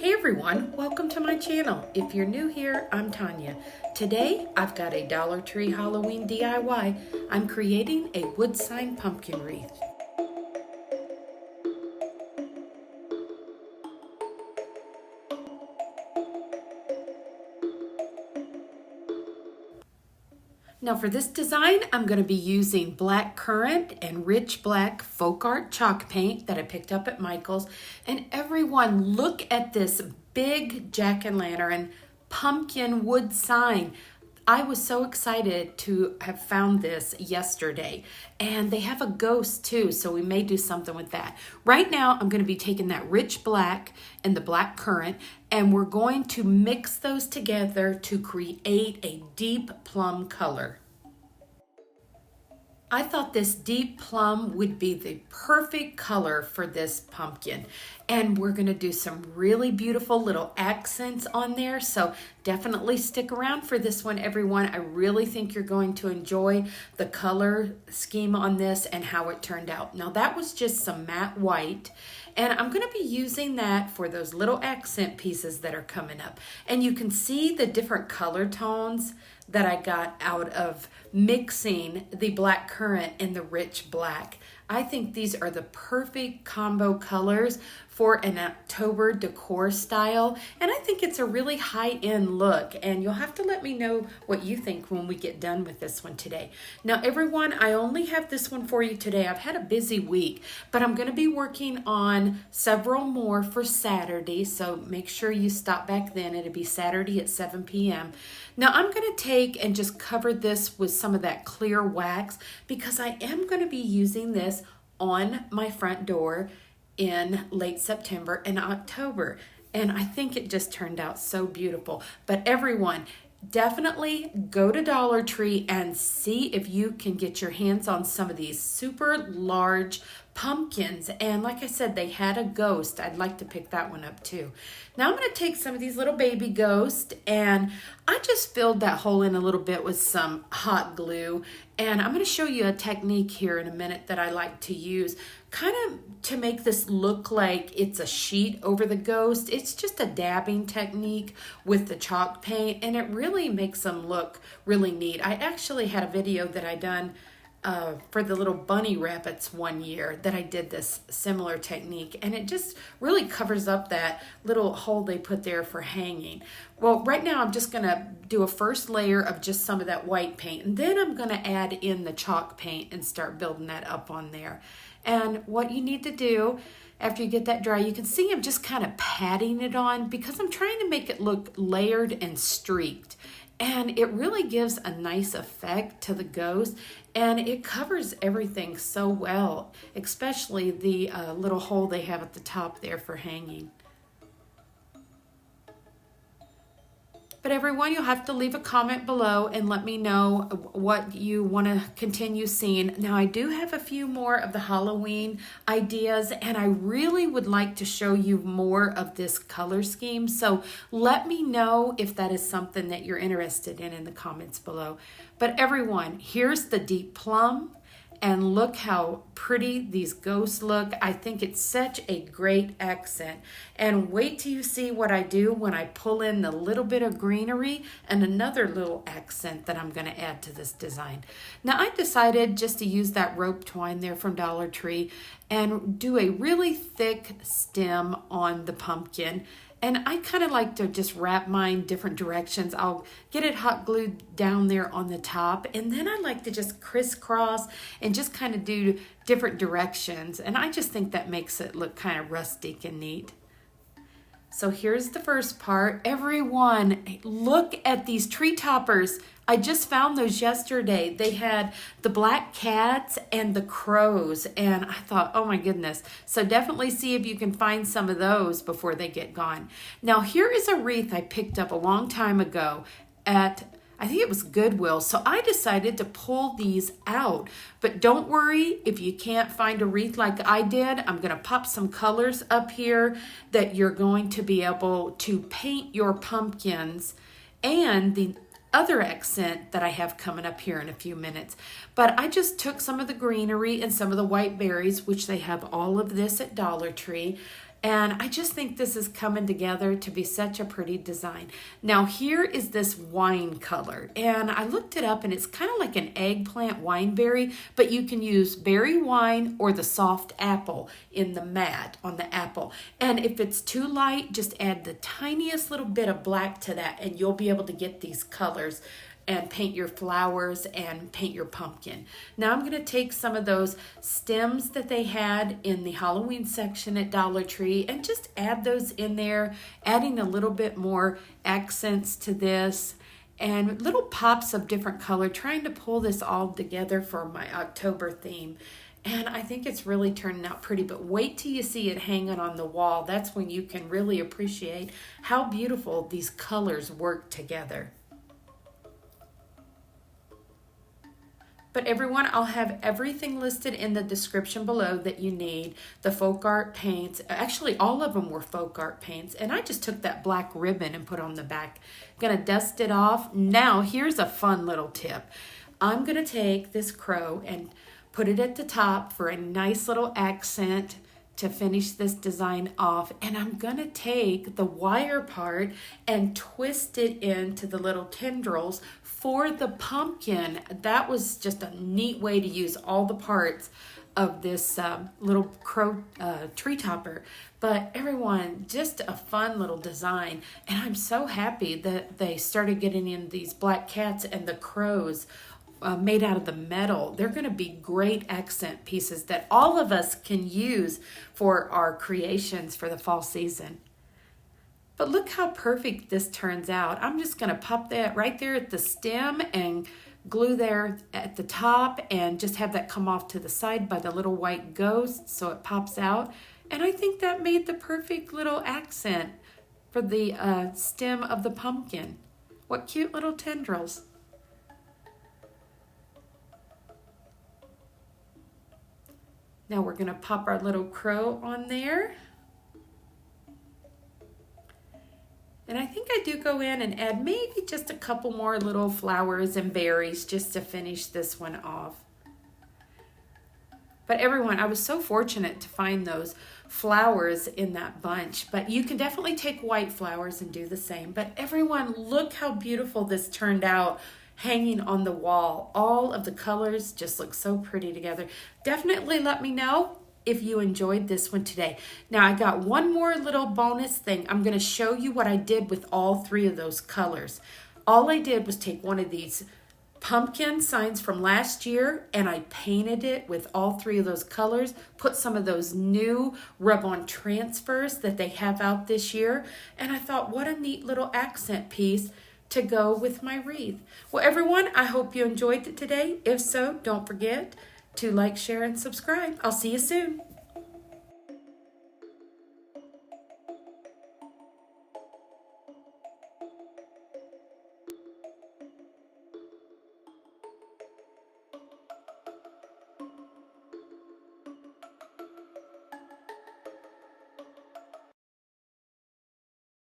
Hey everyone, welcome to my channel. If you're new here, I'm Tanya. Today, I've got a Dollar Tree Halloween DIY. I'm creating a wood sign pumpkin wreath. Now for this design, I'm going to be using black currant and rich black folk art chalk paint that I picked up at Michael's. And everyone, look at this big jack-o'-lantern pumpkin wood sign. I was so excited to have found this yesterday, and they have a ghost too, so we may do something with that. Right now, I'm going to be taking that rich black and the black currant, and we're going to mix those together to create a deep plum color. I thought this deep plum would be the perfect color for this pumpkin. And we're going to do some really beautiful little accents on there. So definitely stick around for this one, everyone. I really think you're going to enjoy the color scheme on this and how it turned out. Now that was just some matte white. And I'm going to be using that for those little accent pieces that are coming up. And you can see the different color tones that I got out of mixing the black currant and the rich black. I think these are the perfect combo colors for an October decor style, and I think it's a really high-end look, and you'll have to let me know what you think when we get done with this one today. Now everyone, I only have this one for you today. I've had a busy week, but I'm going to be working on several more for Saturday, so make sure you stop back then. It'll be Saturday at 7 p.m. Now I'm going to take and just cover this with some of that clear wax because I am going to be using this on my front door in late September and October. And I think it just turned out so beautiful. But everyone, definitely go to Dollar Tree and see if you can get your hands on some of these super large pumpkins. And like I said, they had a ghost. I'd like to pick that one up too. Now I'm going to take some of these little baby ghosts, and I just filled that hole in a little bit with some hot glue. And I'm going to show you a technique here in a minute that I like to use, kind of to make this look like it's a sheet over the ghost. It's just a dabbing technique with the chalk paint, and it really makes them look really neat. I actually had a video that I done for the little bunny rabbits one year that I did this similar technique, and it just really covers up that little hole they put there for hanging. Well, right now I'm just going to do a first layer of just some of that white paint, and then I'm going to add in the chalk paint and start building that up on there. And what you need to do after you get that dry, you can see I'm just kind of patting it on because I'm trying to make it look layered and streaked. And it really gives a nice effect to the ghost, and it covers everything so well, especially the little hole they have at the top there for hanging. But everyone, you'll have to leave a comment below and let me know what you want to continue seeing. Now, I do have a few more of the Halloween ideas, and I really would like to show you more of this color scheme. So let me know if that is something that you're interested in the comments below. But everyone, here's the deep plum. And look how pretty these ghosts look. I think it's such a great accent. And wait till you see what I do when I pull in the little bit of greenery and another little accent that I'm going to add to this design. Now I decided just to use that rope twine there from Dollar Tree and do a really thick stem on the pumpkin. And I kind of like to just wrap mine different directions. I'll get it hot glued down there on the top, and then I like to just crisscross and just kind of do different directions. And I just think that makes it look kind of rustic and neat. So here's the first part. Everyone, look at these tree toppers. I just found those yesterday. They had the black cats and the crows, and I thought, oh my goodness. So definitely see if you can find some of those before they get gone. Now here is a wreath I picked up a long time ago at, I think it was Goodwill. So I decided to pull these out. But don't worry if you can't find a wreath like I did. I'm going to pop some colors up here that you're going to be able to paint your pumpkins and the other accent that I have coming up here in a few minutes. But I just took some of the greenery and some of the white berries, which they have all of this at Dollar Tree. And I just think this is coming together to be such a pretty design. Now here is this wine color, and I looked it up and it's kind of like an eggplant wineberry, but you can use berry wine or the soft apple in the matte on the apple. And if it's too light, just add the tiniest little bit of black to that and you'll be able to get these colors and paint your flowers and paint your pumpkin. Now I'm going to take some of those stems that they had in the Halloween section at Dollar Tree and just add those in there, adding a little bit more accents to this and little pops of different color, trying to pull this all together for my October theme. And I think it's really turning out pretty, but wait till you see it hanging on the wall. That's when you can really appreciate how beautiful these colors work together. But everyone, I'll have everything listed in the description below that you need. The folk art paints, actually all of them were folk art paints, and I just took that black ribbon and put on the back. Gonna dust it off. Now, here's a fun little tip. I'm gonna take this crow and put it at the top for a nice little accent to finish this design off, and I'm gonna take the wire part and twist it into the little tendrils for the pumpkin. That was just a neat way to use all the parts of this little crow tree topper. But everyone, just a fun little design, and I'm so happy that they started getting in these black cats and the crows made out of the metal. They're going to be great accent pieces that all of us can use for our creations for the fall season. But look how perfect this turns out. I'm just going to pop that right there at the stem and glue there at the top and just have that come off to the side by the little white ghost so it pops out. And I think that made the perfect little accent for the stem of the pumpkin. What cute little tendrils. Now we're going to pop our little crow on there. And I think I do go in and add maybe just a couple more little flowers and berries just to finish this one off. But everyone, I was so fortunate to find those flowers in that bunch. But you can definitely take white flowers and do the same. But everyone, look how beautiful this turned out hanging on the wall. All of the colors just look so pretty together. Definitely let me know if you enjoyed this one today. Now I got one more little bonus thing. I'm going to show you what I did with all three of those colors. All I did was take one of these pumpkin signs from last year and I painted it with all three of those colors, put some of those new rub-on transfers that they have out this year, and I thought, what a neat little accent piece to go with my wreath. Well, everyone, I hope you enjoyed it today. If so, don't forget to like, share, and subscribe. I'll see you soon.